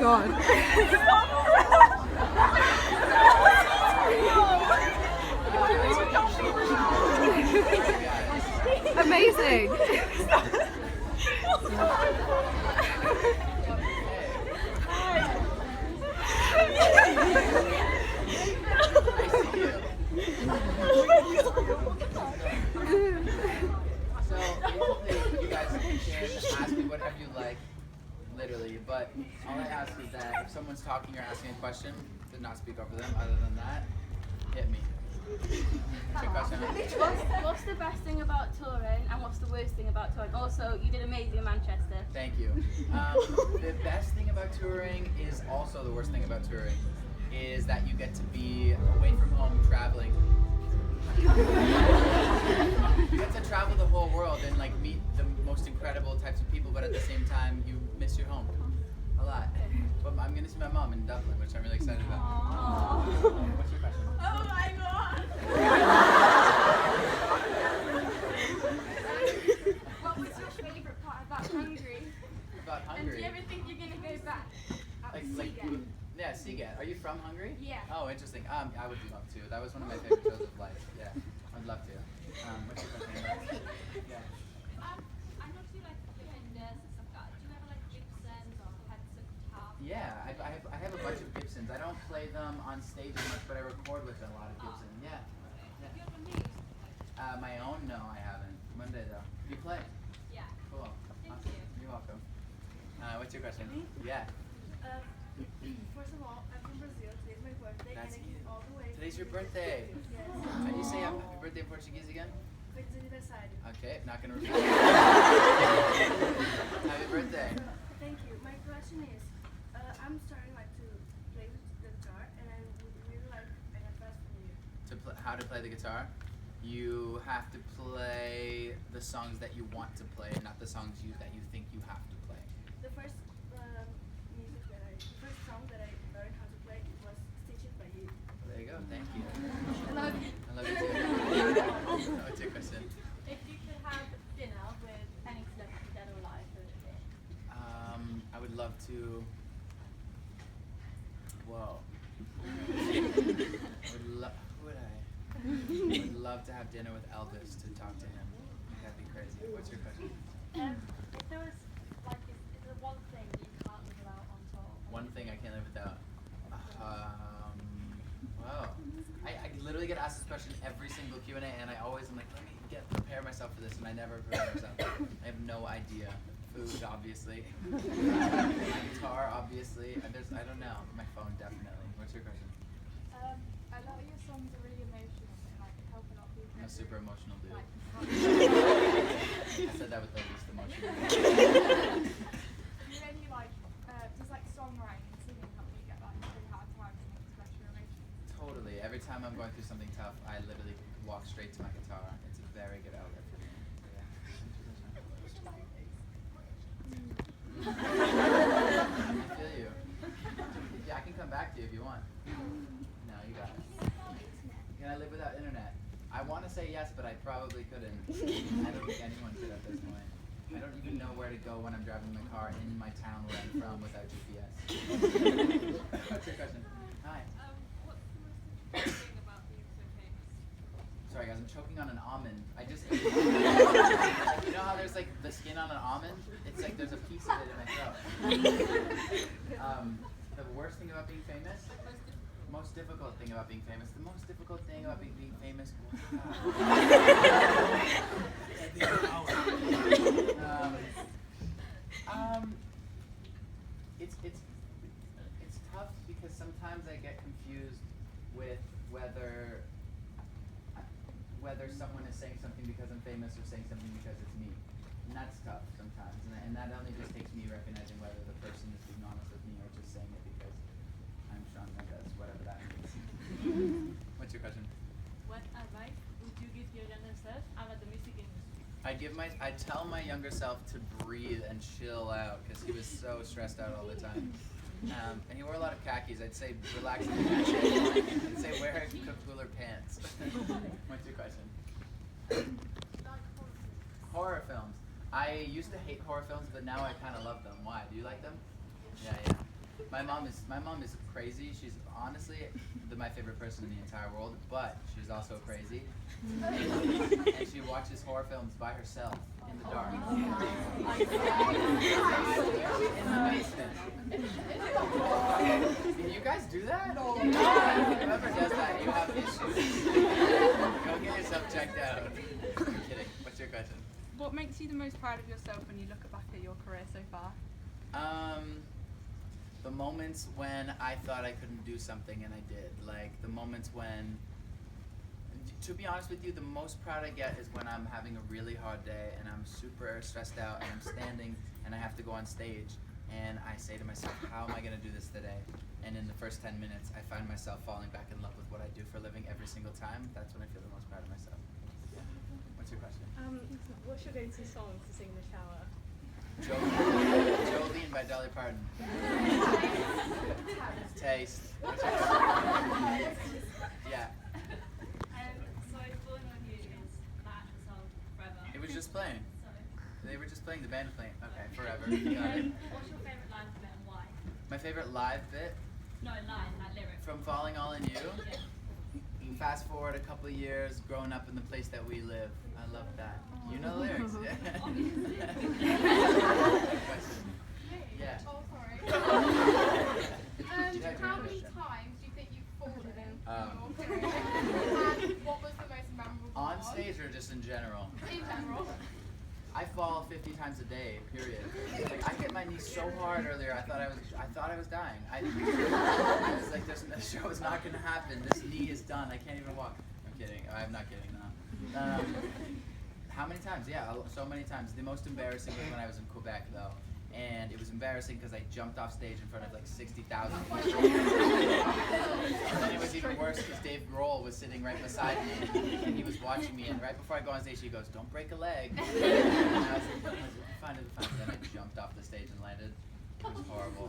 god. Amazing. So basically, you guys can ask me whatever you like, literally, but all I ask is that if someone's talking or asking a question, to not speak over them. Other than that, hit me. Good question. What's the best thing about touring and what's the worst thing about touring? Also, you did amazing in Manchester. Thank you. The best thing about touring is also the worst thing about touring, is that you get to be away from home traveling. You get to travel the whole world and like meet the most incredible types of people, but at the same time you miss your home a lot. But I'm gonna see my mom in Dublin, which I'm really excited about. What's your question? Oh my god! What was your favourite part about Hungary? About And do Hungary? you ever think you're going to go back? Yeah, Seagate. Are you from Hungary? Yeah. Oh, interesting. I would love to. That was one of my favorite shows of life. Yeah, I'd love to. What's your question? Yeah. I noticed you like Mendes and stuff like that. Do you ever like Gibsons or heads of guitar? Yeah, I have a bunch of Gibsons. I don't play them on stage as much, but I record with a lot of Gibson. Yeah. Do you ever need? My own? No, I haven't. One day though. You play? Yeah. Cool. Thank Awesome. you. You're welcome. What's your question? Yeah. First of all, I'm from Brazil. Today's my birthday, That's and I cute. came all the way. Today's your birthday. Yes. Can you say happy birthday in Portuguese again? Feliz aniversário. Okay, not gonna repeat. Happy birthday. Thank you. My question is, I'm starting like to play the guitar, and I would really like an advice from you. How to play the guitar? You have to play the songs that you want to play, not the songs that you think you have to play. The first song that I learned how to play was "Stitches" by you. There you go. Thank you. I love you. I love you too. What's your question? If you could have dinner with any celebrity dead or alive, who would it be? I would love to. Whoa. Who would I? I would love to have dinner with Elvis to talk to him. That'd be crazy. What's your question? If there was like, is there one thing you can't live without on tour? One thing I can't live without. Wow. I literally get asked this question every single Q&A, and I always am like, let me prepare myself for this, and I never prepare myself. I have no idea. Food, obviously. My guitar, obviously. I don't know. My phone, definitely. What's your question? A lot of your songs are really emotional and like help a lot of people. I'm a super emotional dude. Like, I said that with the least emotion. do you any like, does like songwriting and singing help you get like really hard times and express your emotions? Totally. Every time I'm going through something tough, I literally walk straight to my guitar. It's a very good outlet for me. I feel you. Yeah, I can come back to you if you want. No, you got it. Can I live without internet? I want to say yes, but I probably couldn't. I don't think anyone could at this point. I don't even know where to go when I'm driving my car in my town where I'm from without GPS. What's your question? Hi. What's the most difficult thing about being so famous? Sorry guys, I'm choking on an almond. I just ate You know how there's like the skin on an almond? It's like there's a piece of it in my throat. The worst thing about being famous? Most difficult thing about being famous? The most difficult thing about being famous? It's tough because sometimes I get confused with whether someone is saying something because I'm famous or saying something because it's me. And that's tough sometimes. And that only just takes me recognizing whether the person is being honest with me or just saying it because I'm Shawn Mendes, whatever that means. What's your question? What advice would you give your younger self about the music industry? I'd tell my younger self to breathe and chill out because he was so stressed out all the time. And he wore a lot of khakis. I'd say relax and I'd say wear cooler pants. What's your question? Horror films. I used to hate horror films, but now I kind of love them. Why? Do you like them? Yeah. My mom is crazy. She's honestly my favorite person in the entire world, but she's also crazy. And she watches horror films by herself in the dark. In the basement. Can you guys do that? Whoever does that, you have issues. Go get yourself checked out. I'm kidding. What's your question? What makes you the most proud of yourself when you look back at your career so far? The moments when I thought I couldn't do something and I did. Like the moments when, to be honest with you, the most proud I get is when I'm having a really hard day and I'm super stressed out and I'm standing and I have to go on stage and I say to myself, how am I going to do this today? And in the first 10 minutes, I find myself falling back in love with what I do for a living every single time. That's when I feel the most proud of myself. Yeah. What's your question? What's your go-to song to sing in the shower? Jolene by Dolly Parton. Taste. What's your question? Yeah. So Falling on You is that song forever. It was just playing. They were just playing, the band was playing. Okay, forever. What's Got it. your favourite live bit and why? My favorite live bit No, line, that lyric. from Falling All in You. Yeah. Fast forward a couple of years, growing up in the place that we live. I love that. You know the lyrics. Yeah. Oh, sorry. Yeah, How great many question. times do you think you've fallen in Um, your career? And what was the most memorable On one? stage or just in general? In general. I fall 50 times a day, period. Like I hit my knee so hard earlier, I thought I was dying. I was like, this show is not gonna happen. This knee is done. I can't even walk. I'm kidding. I'm not kidding. No. How many times? Yeah, so many times. The most embarrassing was when I was in Quebec, though. And it was embarrassing because I jumped off stage in front of like 60,000 people. And then it was even worse because Dave Grohl was sitting right beside me and he was watching me. And right before I go on stage, he goes, "Don't break a leg." And I was like, fine, it'll be fine. Then I jumped off the stage and landed. It was horrible.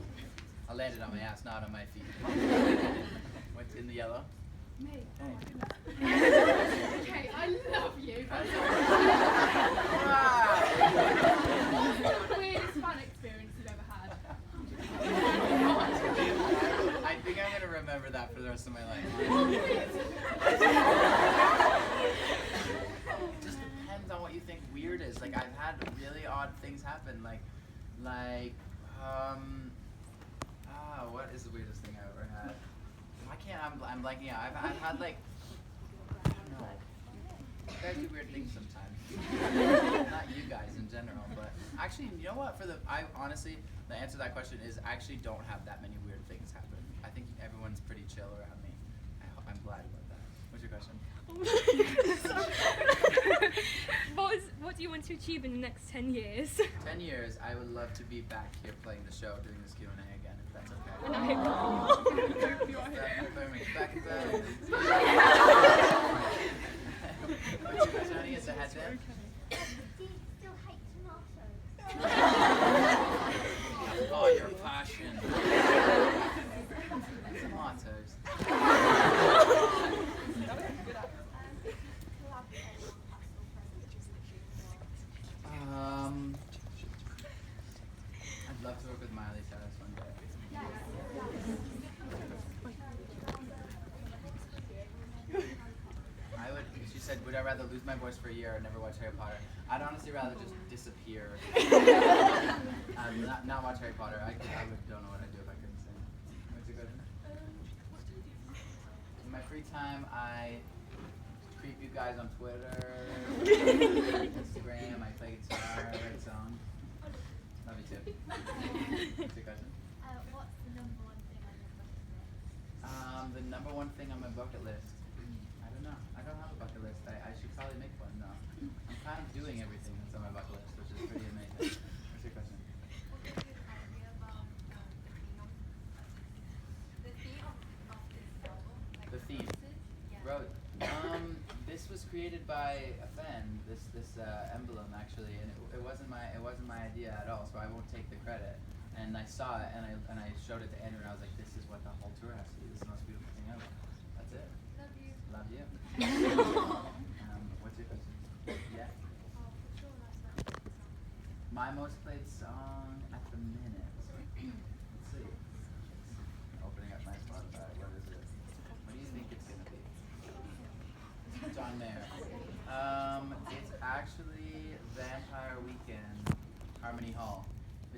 I landed on my ass, not on my feet. What's in the yellow? Me. Hey. Okay, I love you. Wow. What's the weirdest fun experience you've ever had? I think I'm gonna remember that for the rest of my life. It just depends on what you think weird is. Like I've had really odd things happen. What is the weirdest thing I've ever had? Why can't I'm blanking out? I've had like, I don't know. You guys do weird things sometimes. Not you guys in general, but actually, you know what? I honestly, the answer to that question is I actually don't have that many weird things happen. I think everyone's pretty chill around me. I'm glad about that. What's your question? What do you want to achieve in the next 10 years? 10 years, I would love to be back here playing the show, doing this Q&A again, if that's okay. And I Back in bed. What's your question, honey? Is it headband? Do you still hate tomatoes? Oh, your passion. Tomatoes. I'd love to work with Miley Cyrus one day. She said, would I rather lose my voice for a year or never watch Harry Potter? I'd honestly rather just disappear. Not watch Harry Potter. I don't know what I'd do if I couldn't sing. What's your question? In my free time, I creep you guys on Twitter, Instagram, I play guitar, I write songs. Love you too. What's your question? What's the number one thing on your bucket list? The number one thing on my bucket list. I don't know. I don't have a bucket list. I should probably make one though. I'm kind of doing everything that's on my bucket list, which is pretty amazing. What's your question? What gives you an idea about the theme of this album? Like The theme. message? Yeah. Wrote. This was created by a fan. This emblem actually, and it wasn't my idea at all. So I won't take the credit. And I saw it, and I showed it to Andrew, and I was like, this is what the whole tour has to be. This is the most beautiful thing ever. That's it. Love you. Love you. What's your question? Yeah. What's your last favorite song? My most played song at the minute. Let's see.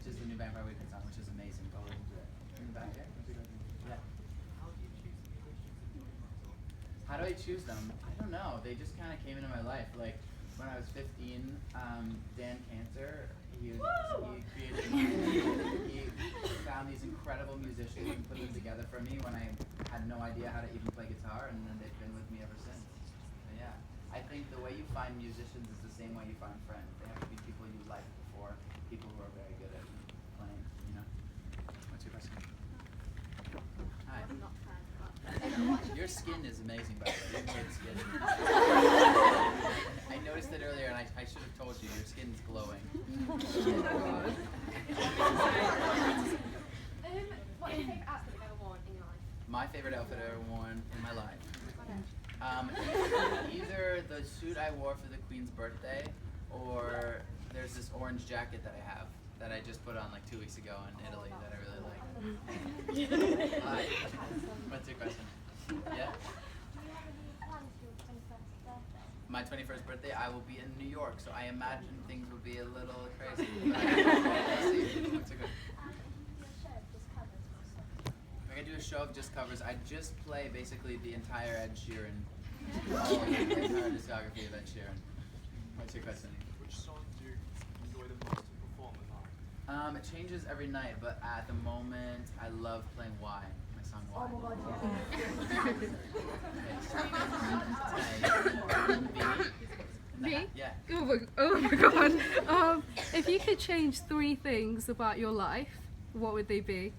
is the new Vampire Weekend song, which is amazing. Go listen to it. In the back there? Yeah. How do I choose them? I don't know. They just kind of came into my life. Like when I was 15, Dan Cantor, he found these incredible musicians and put them together for me when I had no idea how to even play guitar, and then they've been with me ever since. So yeah, I think the way you find musicians is the same way you find friends. They have to be people you liked before, people who are very good at playing, you know? What's your question? Hi. Your skin is amazing, by the way. You have great skin. I noticed it earlier, and I should have told you. Your skin's glowing. What's your favourite outfit you've ever worn in your life? My favorite outfit I ever worn in my life. Either the suit I wore for the Queen's birthday, or there's this orange jacket that I have that I just put on like 2 weeks ago in Italy that I really like. Hi. What's your question? Yeah? Do you have any plans for your 21st birthday? My 21st birthday, I will be in New York, so I imagine things will be a little crazy. What's your question? We're gonna do a show of just covers. I just play basically the entire Ed Sheeran, the entire discography of Ed Sheeran. What's your question? Which song do you enjoy the most to perform at night? It changes every night, but at the moment, I love playing Why, my song Why. Oh my god, Me? Yeah. Oh my god. If you could change 3 things about your life, what would they be?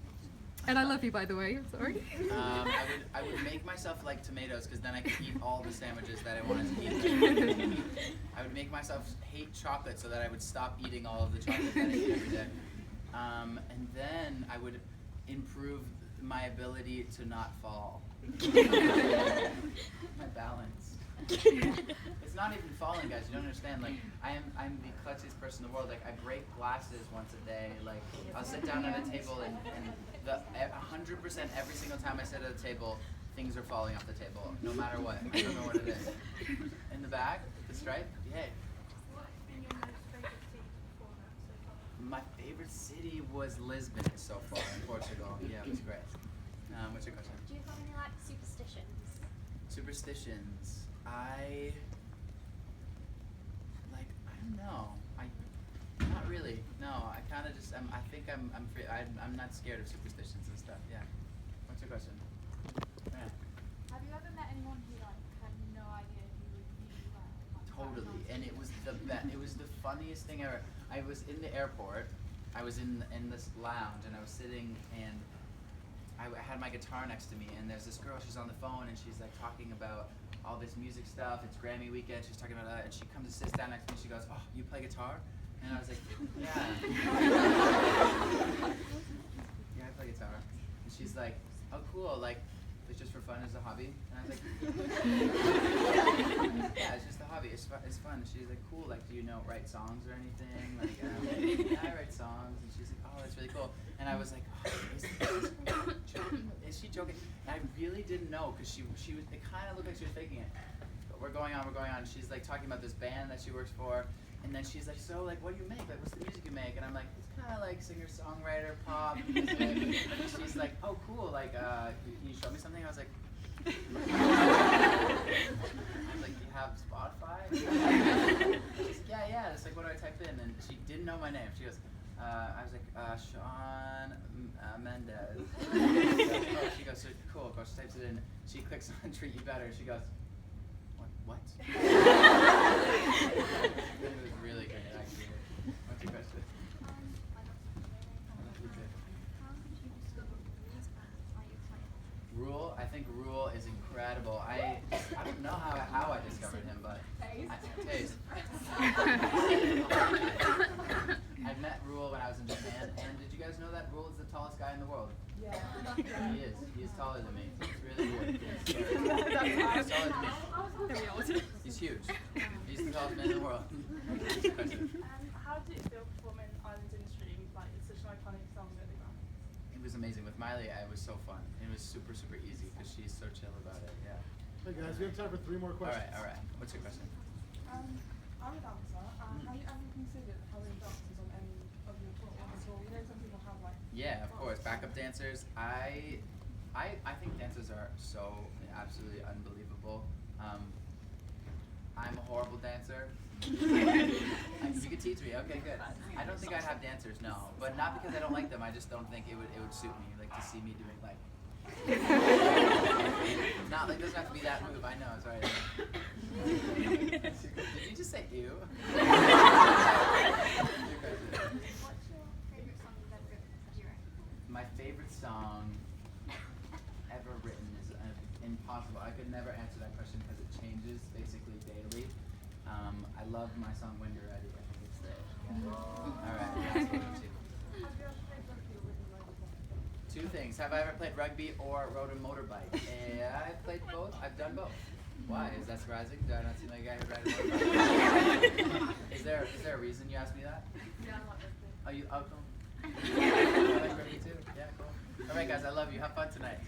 And I love you, by the way. I'm sorry. I would make myself like tomatoes, because then I could eat all the sandwiches that I wanted to eat. I would make myself hate chocolate so that I would stop eating all of the chocolate that I eat every day. And then I would improve my ability to not fall. My balance. It's not even falling, guys. You don't understand. Like I'm the clutchiest person in the world. Like I break glasses once a day. Like I'll sit down at a table and 100% every single time I sit at a table, things are falling off the table, no matter what. I don't know what it is. In the back, the stripe. Yay. What's been your most favourite city to perform at so far? My favorite city was Lisbon so far in Portugal. Yeah, it was great. What's your question? Do you have any like superstitions? Superstitions. I don't know. Not really. No, I kind of just. I think I'm free. I'm not scared of superstitions and stuff. Yeah. What's your question? Yeah. Have you ever met anyone who like had no idea who you were? Like, Totally. And it was the best. It was the funniest thing ever. I was in the airport. I was in this lounge and I was sitting and I had my guitar next to me and there's this girl. She's on the phone and she's like talking about all this music stuff. It's Grammy weekend. She's talking about that and she comes and sits down next to me. She goes, "Oh, you play guitar?" And I was like, "Yeah." Yeah, I play guitar. And she's like, "Oh, cool. Like, it's just for fun as a hobby?" And I was like, "Yeah, it's just a hobby. It's fun." And she's like, "Cool. Like, do you know write songs or anything?" Like, "Yeah, I write songs." And she's like, "Oh, that's really cool." And I was like, "Oh, is she joking?" And I really didn't know because she was. It kind of looked like she was faking it. But we're going on. She's like talking about this band that she works for. And then she's like, "So, like, what do you make? Like, what's the music you make?" And I'm like, "It's kind of like singer-songwriter, pop, music." And she's like, "Oh, cool. Like, can you show me something?" I was like, "Do you have Spotify?" She's like, yeah. It's like, what do I type in? And she didn't know my name. She goes, I was like, Shawn Mendes. She goes, "So cool." She types it in. She clicks on "Treat You Better." She goes, What? It was really great, actually. What's your question? How did you discover Rule's band? Are you excited? Rule, I think Rule is incredible. I don't know how I discovered him, but Taste. I met Rule when I was in Japan, and did you guys know that Rule is the tallest guy in the world? Yeah. He is. He's taller than me. It's really weird. He's taller than me. He's huge. He's the tallest man in the world. How did it feel performing Islands in the Stream? Like, it's such an iconic song at the Grammy. It was amazing. With Miley, it was so fun. It was super, super easy because she's so chill about it. Yeah. Hey guys, we have time for 3 more questions. All right. What's your question? I'm a dancer. Have you ever considered having dancers on any of your tours? You know, Yeah, of course. Backup dancers. I think dancers are so absolutely unbelievable. I'm a horrible dancer. You could teach me. Okay, good. I don't think I'd have dancers, no. But not because I don't like them. I just don't think it would suit me. Like to see me doing like. Not like doesn't have to be that move. I know. Sorry. Did you just say ew? What's your favourite song you've ever written? Do you reckon? My favorite song ever written is impossible. I could never answer that question because it changes basically daily. I love my song When You're Ready. I think it's the. All right, that's one or two. Have you ever played rugby or ridden motorbike? Two things. Have I ever played rugby or rode a motorbike? I've played both. I've done both. Why? Is that surprising? Do I not seem like a guy who rides a motorbike? Is there a reason you asked me that? Yeah, I like rugby. Oh, you? Oh, cool. I like rugby too. Yeah, cool. All right, guys. I love you. Have fun tonight.